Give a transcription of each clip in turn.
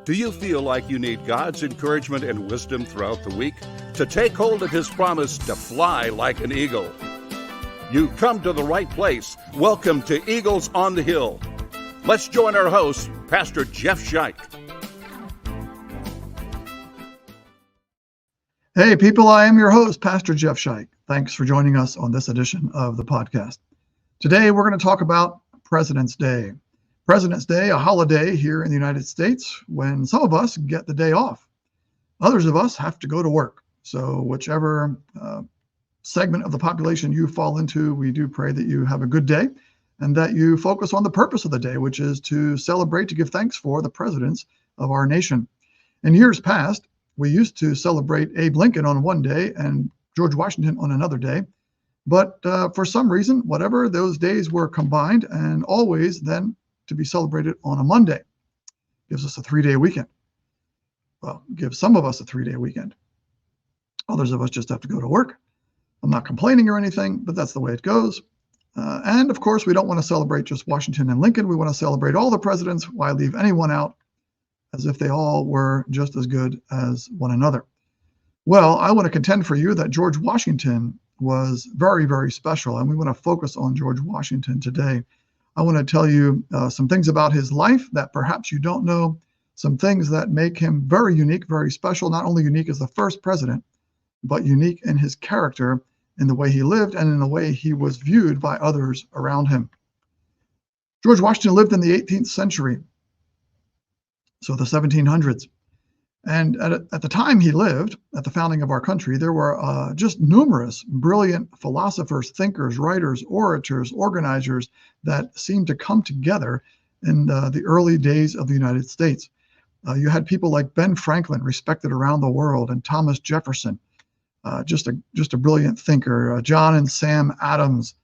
Do you feel like you need God's encouragement and wisdom throughout the week to take hold of His promise to fly like an eagle? You come to the right place. Welcome to Eagles on the Hill. Let's join our host, Pastor Jeff Scheich. Hey people, I am your host, Pastor Jeff Scheich. Thanks for joining us on this edition of the podcast. Today we're going to talk about President's Day. President's Day, a holiday here in the United States when some of us get the day off. Others of us have to go to work. So whichever segment of the population you fall into, we do pray that you have a good day and that you focus on the purpose of the day, which is to celebrate, to give thanks for the presidents of our nation. In years past, we used to celebrate Abe Lincoln on one day and George Washington on another day. But for some reason, whatever, those days were combined and always then to be celebrated on a Monday. Gives us a 3-day weekend. Well, gives some of us a 3-day weekend. Others of us just have to go to work. I'm not complaining or anything, but that's the way it goes. And of course, we don't want to celebrate just Washington and Lincoln. We want to celebrate all the presidents. Why leave anyone out, as if they all were just as good as one another? Well, I want to contend for you that George Washington was very, very special, and we want to focus on George Washington today. I want to tell you some things about his life that perhaps you don't know, some things that make him very unique, very special, not only unique as the first president, but unique in his character, in the way he lived, and in the way he was viewed by others around him. George Washington lived in the 18th century, so the 1700s. And at the time he lived, at the founding of our country, there were just numerous brilliant philosophers, thinkers, writers, orators, organizers that seemed to come together in the early days of the United States. You had people like Ben Franklin, respected around the world, and Thomas Jefferson, just a brilliant thinker, John and Sam Adams,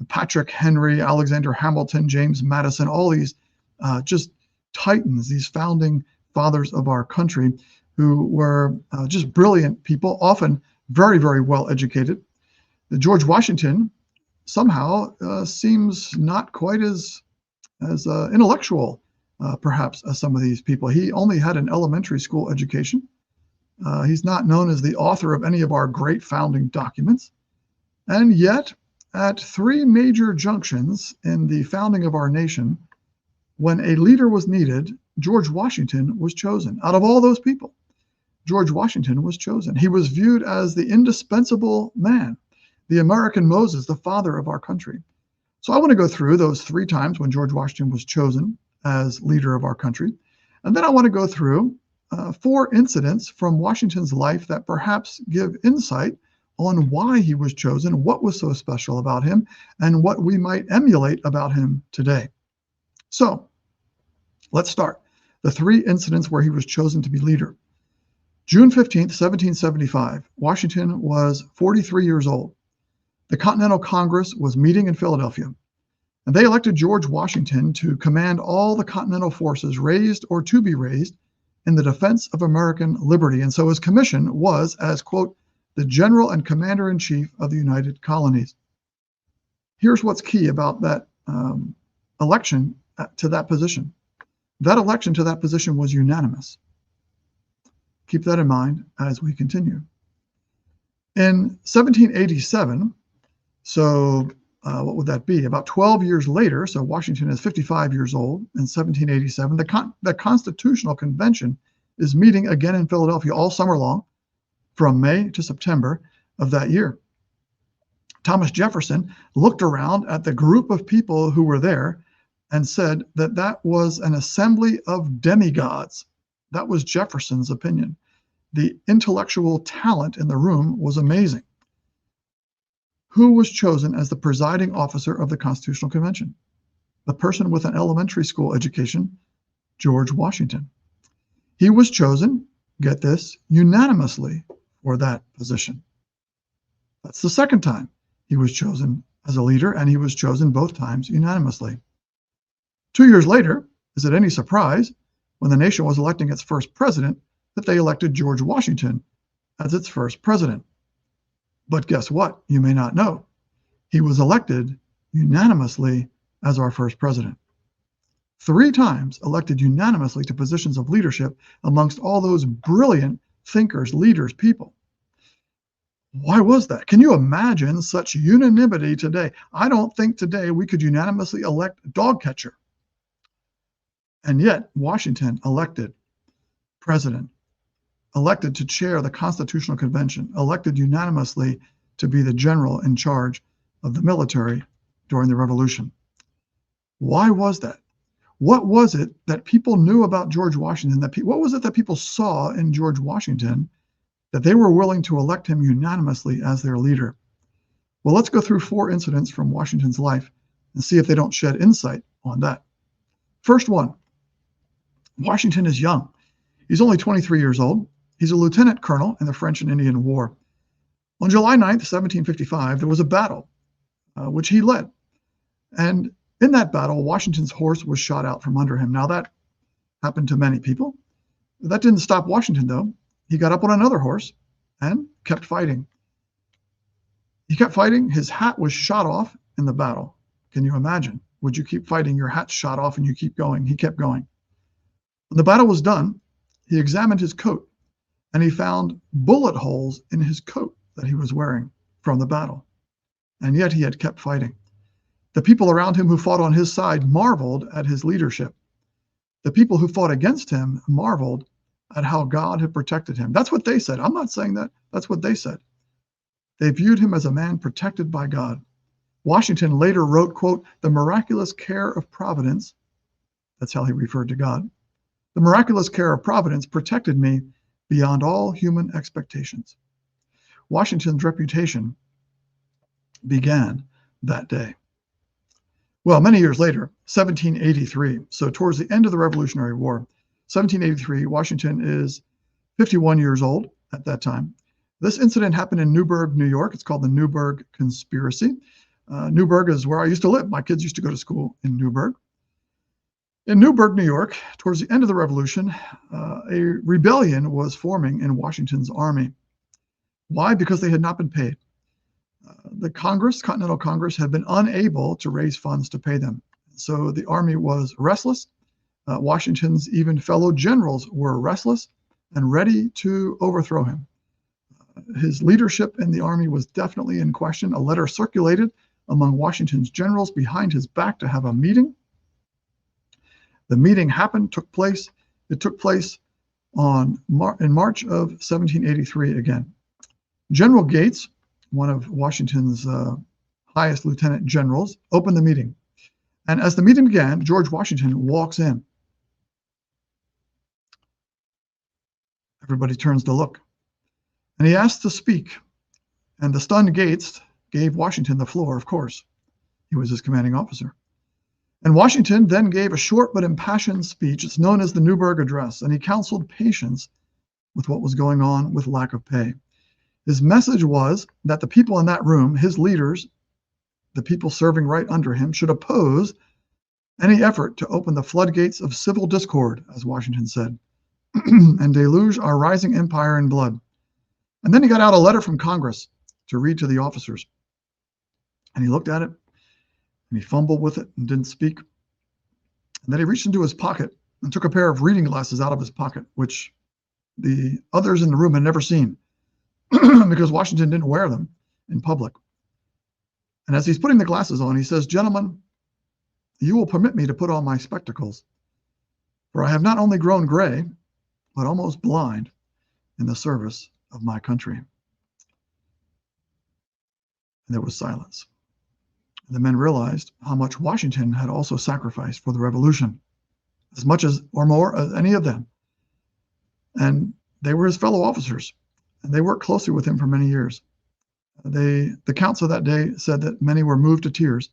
Patrick Henry, Alexander Hamilton, James Madison, all these just titans, these founding fathers of our country, who were just brilliant people, often very, very well educated. George Washington somehow seems not quite as intellectual, perhaps, as some of these people. He only had an elementary school education. He's not known as the author of any of our great founding documents. And yet, at 3 major junctions in the founding of our nation, when a leader was needed, George Washington was chosen. Out of all those people, George Washington was chosen. He was viewed as the indispensable man, the American Moses, the father of our country. So I want to go through those 3 times when George Washington was chosen as leader of our country. And then I want to go through 4 incidents from Washington's life that perhaps give insight on why he was chosen, what was so special about him, and what we might emulate about him today. So let's start. The 3 incidents where he was chosen to be leader. June 15th, 1775, Washington was 43 years old. The Continental Congress was meeting in Philadelphia, and they elected George Washington to command all the Continental forces raised or to be raised in the defense of American liberty. And so his commission was as, quote, the General and Commander-in-Chief of the United Colonies. Here's what's key about that election to that position. That election to that position was unanimous. Keep that in mind as we continue. In 1787, so what would that be? About 12 years later, so Washington is 55 years old in 1787, the Constitutional Convention is meeting again in Philadelphia all summer long, from May to September of that year. Thomas Jefferson looked around at the group of people who were there and said that that was an assembly of demigods. That was Jefferson's opinion. The intellectual talent in the room was amazing. Who was chosen as the presiding officer of the Constitutional Convention? The person with an elementary school education, George Washington. He was chosen, get this, unanimously for that position. That's the second time he was chosen as a leader, and he was chosen both times unanimously. 2 years later, is it any surprise, when the nation was electing its first president, that they elected George Washington as its first president? But guess what? You may not know. He was elected unanimously as our first president. 3 times elected unanimously to positions of leadership amongst all those brilliant thinkers, leaders, people. Why was that? Can you imagine such unanimity today? I don't think today we could unanimously elect a dog catcher. And yet, Washington elected president, elected to chair the Constitutional Convention, elected unanimously to be the general in charge of the military during the Revolution. Why was that? What was it that people knew about George Washington? What was it that people saw in George Washington that they were willing to elect him unanimously as their leader? Well, let's go through 4 incidents from Washington's life and see if they don't shed insight on that. First one, Washington is young. He's only 23 years old. He's a lieutenant colonel in the French and Indian War. On July 9th, 1755, there was a battle, which he led. And in that battle, Washington's horse was shot out from under him. Now, that happened to many people. That didn't stop Washington, though. He got up on another horse and kept fighting. He kept fighting. His hat was shot off in the battle. Can you imagine? Would you keep fighting? Your hat's shot off and you keep going. He kept going. When the battle was done, he examined his coat and he found bullet holes in his coat that he was wearing from the battle. And yet he had kept fighting. The people around him who fought on his side marveled at his leadership. The people who fought against him marveled at how God had protected him. That's what they said. I'm not saying that. That's what they said. They viewed him as a man protected by God. Washington later wrote, quote, "The miraculous care of Providence," that's how he referred to God, "the miraculous care of Providence protected me beyond all human expectations." Washington's reputation began that day. Well, many years later, 1783, so towards the end of the Revolutionary War, 1783, Washington is 51 years old at that time. This incident happened in Newburgh, New York. It's called the Newburgh Conspiracy. Newburgh is where I used to live. My kids used to go to school in Newburgh. In Newburgh, New York, towards the end of the Revolution, a rebellion was forming in Washington's army. Why? Because they had not been paid. The Congress, Continental Congress, had been unable to raise funds to pay them. So the army was restless. Washington's even fellow generals were restless and ready to overthrow him. His leadership in the army was definitely in question. A letter circulated among Washington's generals behind his back to have a meeting. The meeting took place. It took place in March of 1783 again. General Gates, one of Washington's highest lieutenant generals, opened the meeting. And as the meeting began, George Washington walks in. Everybody turns to look. And he asked to speak. And the stunned Gates gave Washington the floor, of course. He was his commanding officer. And Washington then gave a short but impassioned speech. It's known as the Newburgh Address. And he counseled patience with what was going on with lack of pay. His message was that the people in that room, his leaders, the people serving right under him, should oppose any effort to open the floodgates of civil discord, as Washington said, and deluge our rising empire in blood. And then he got out a letter from Congress to read to the officers. And he looked at it, and he fumbled with it and didn't speak. And then he reached into his pocket and took a pair of reading glasses out of his pocket, which the others in the room had never seen, because Washington didn't wear them in public. And as he's putting the glasses on, he says, "Gentlemen, you will permit me to put on my spectacles, for I have not only grown gray, but almost blind in the service of my country." And there was silence. The men realized how much Washington had also sacrificed for the Revolution, as much as or more as any of them. And they were his fellow officers, and they worked closely with him for many years. The accounts of that day said that many were moved to tears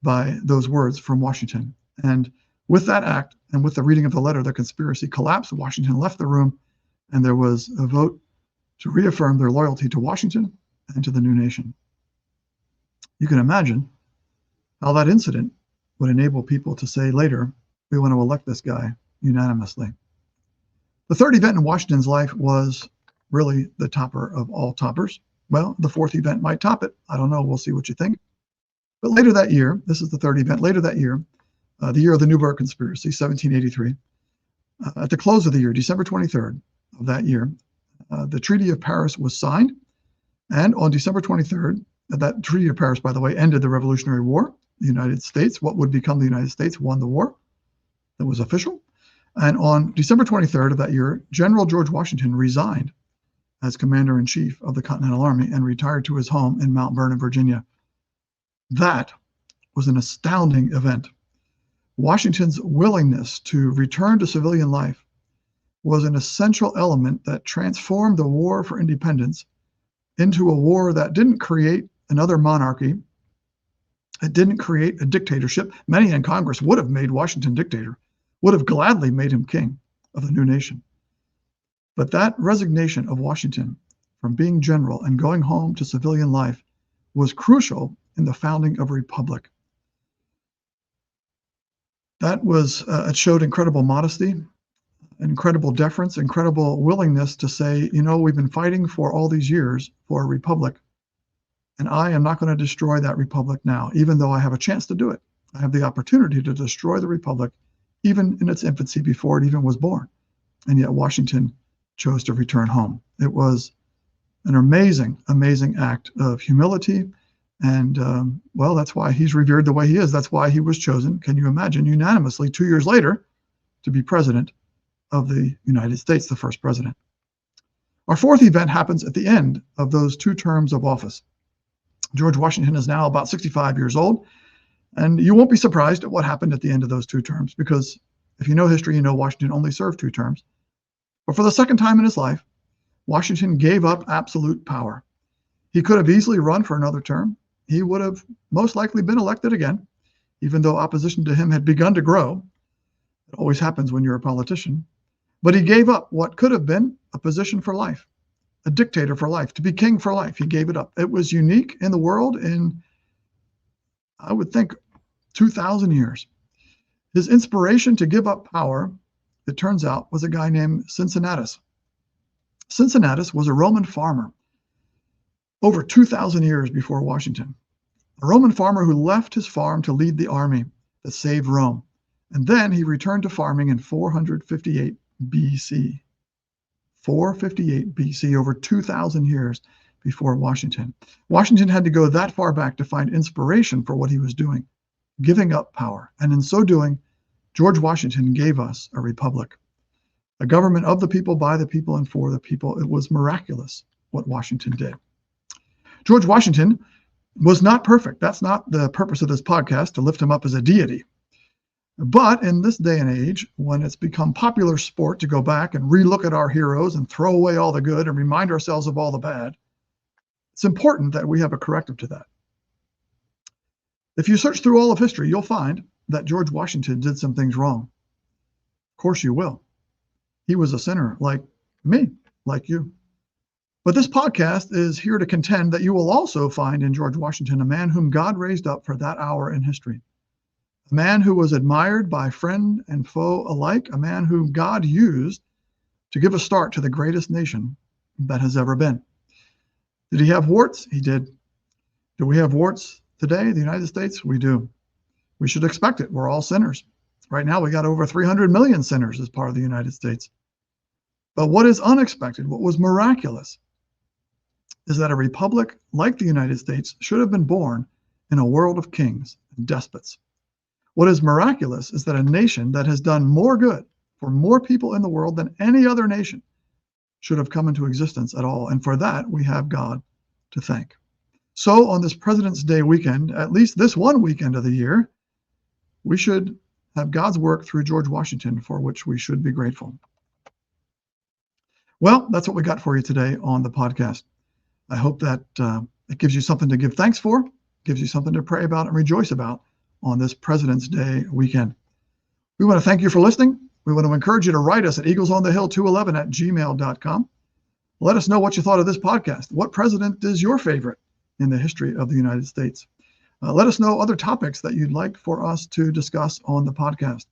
by those words from Washington. And with that act and with the reading of the letter, the conspiracy collapsed. Washington left the room, and there was a vote to reaffirm their loyalty to Washington and to the new nation. You can imagine how that incident would enable people to say later, we want to elect this guy unanimously. The third event in Washington's life was really the topper of all toppers. Well, the fourth event might top it. I don't know. We'll see what you think. But later that year, this is the third event, later that year, the year of the Newburgh Conspiracy, 1783. At the close of the year, December 23rd of that year, the Treaty of Paris was signed. And on December 23rd, that Treaty of Paris, by the way, ended the Revolutionary War. The United States, what would become the United States, won the war. That was official. And on December 23rd of that year, General George Washington resigned as Commander-in-Chief of the Continental Army and retired to his home in Mount Vernon, Virginia. That was an astounding event. Washington's willingness to return to civilian life was an essential element that transformed the war for independence into a war that didn't create another monarchy. It didn't create a dictatorship. Many in Congress would have made Washington dictator, would have gladly made him king of the new nation. But that resignation of Washington from being general and going home to civilian life was crucial in the founding of a republic. That was, it showed incredible modesty, incredible deference, incredible willingness to say, you know, we've been fighting for all these years for a republic, and I am not going to destroy that republic now, even though I have a chance to do it. I have the opportunity to destroy the republic, even in its infancy, before it even was born. And yet Washington chose to return home. It was an amazing, amazing act of humility. And well, that's why he's revered the way he is. That's why he was chosen, can you imagine, unanimously 2 years later to be president of the United States, the first president. Our fourth event happens at the end of those 2 terms of office. George Washington is now about 65 years old, and you won't be surprised at what happened at the end of those 2 terms, because if you know history, you know Washington only served 2 terms. But for the second time in his life, Washington gave up absolute power. He could have easily run for another term. He would have most likely been elected again, even though opposition to him had begun to grow. It always happens when you're a politician. But he gave up what could have been a position for life, a dictator for life, to be king for life. He gave it up. It was unique in the world in, I would think, 2,000 years. His inspiration to give up power, it turns out, was a guy named Cincinnatus. Cincinnatus was a Roman farmer over 2,000 years before Washington. A Roman farmer who left his farm to lead the army that saved Rome. And then he returned to farming in 458 BC. 458 BC, over 2,000 years before Washington. Washington had to go that far back to find inspiration for what he was doing, giving up power. And in so doing, George Washington gave us a republic, a government of the people, by the people, and for the people. It was miraculous what Washington did. George Washington was not perfect. That's not the purpose of this podcast, to lift him up as a deity. But in this day and age, when it's become popular sport to go back and relook at our heroes and throw away all the good and remind ourselves of all the bad, it's important that we have a corrective to that. If you search through all of history, you'll find that George Washington did some things wrong. Of course you will. He was a sinner like me, like you. But this podcast is here to contend that you will also find in George Washington a man whom God raised up for that hour in history. A man who was admired by friend and foe alike, a man whom God used to give a start to the greatest nation that has ever been. Did he have warts? He did. Do we have warts today, the United States? We do. We should expect it. We're all sinners. Right now, we got over 300 million sinners as part of the United States. But what is unexpected, what was miraculous, is that a republic like the United States should have been born in a world of kings and despots. What is miraculous is that a nation that has done more good for more people in the world than any other nation should have come into existence at all. And for that, we have God to thank. So on this President's Day weekend, at least this one weekend of the year, we should have God's work through George Washington, for which we should be grateful. Well, that's what we got for you today on the podcast. I hope that it gives you something to give thanks for, gives you something to pray about and rejoice about on this President's Day weekend. We want to thank you for listening. We want to encourage you to write us at eaglesonthehill211@gmail.com. Let us know what you thought of this podcast. What president is your favorite in the history of the United States? Let us know other topics that you'd like for us to discuss on the podcast.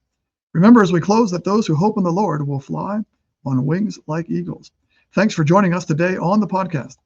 Remember, as we close, that those who hope in the Lord will fly on wings like eagles. Thanks for joining us today on the podcast.